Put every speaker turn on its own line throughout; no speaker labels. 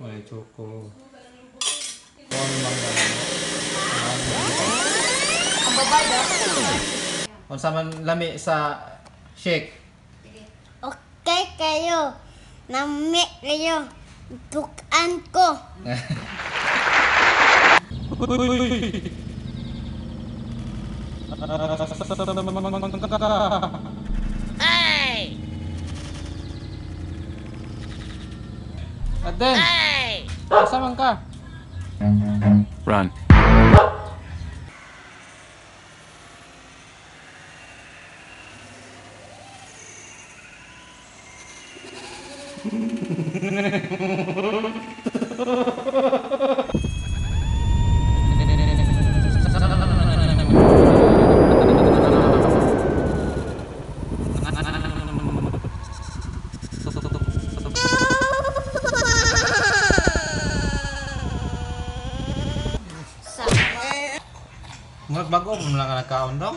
May choco. Corn mangga.
Ang babay daw.
Kung sa man lami sa shake.
Okay kayo. Nami kayo. Tukan ko.
Hey! Aden! Hey! Asa man ka?
Run.
Murag bago mo lang ka nagkaon daw?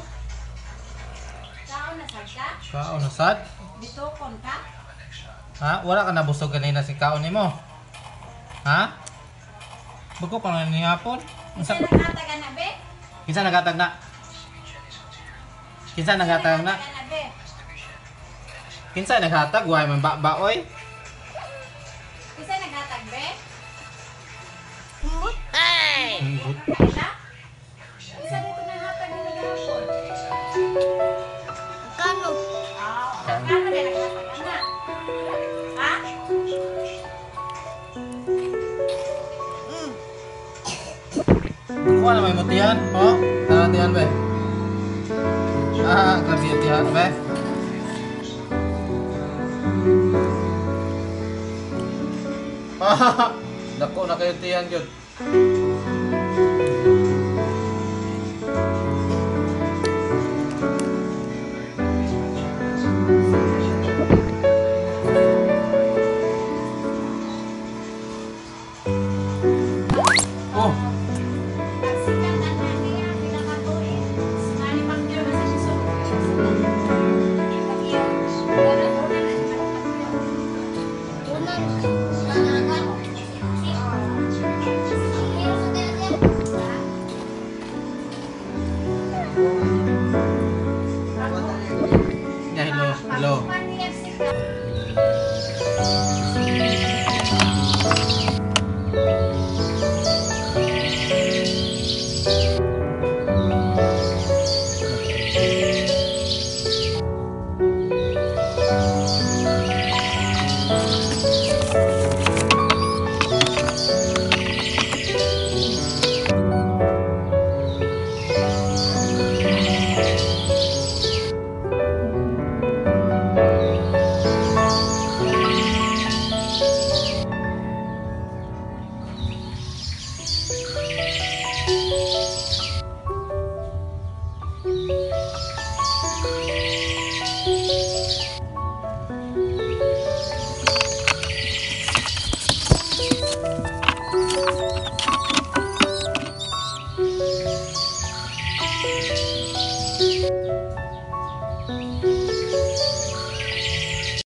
Kaon na sad ka?
Kaon na sad?
Bitokon ka?
Ha? Wala ka nabusog kanina si kaon nimo? Ha? Bago pa nga nihapon?
Isa nagatagan na be?
Kinsa nagatag na? Kinsa nagatag na?
Nagatagan na be?
Kinsa naghatag? Why man ba oy?
Isa naghatag be?
Hey!
Ha? Isa dito naghatag na gahapon.
Kano?
Kano na naghatag na? Ha?
Kuha na may mutihan, oh? Taratihan be? Ah, taratihan be? Ah, dako na kayo tiyan yun. Oh,
Pagsikat na niya pinakatuin. Sinali pagkiro na sa susunod.
Tunan. Nanangan.
yeah, hello, hello.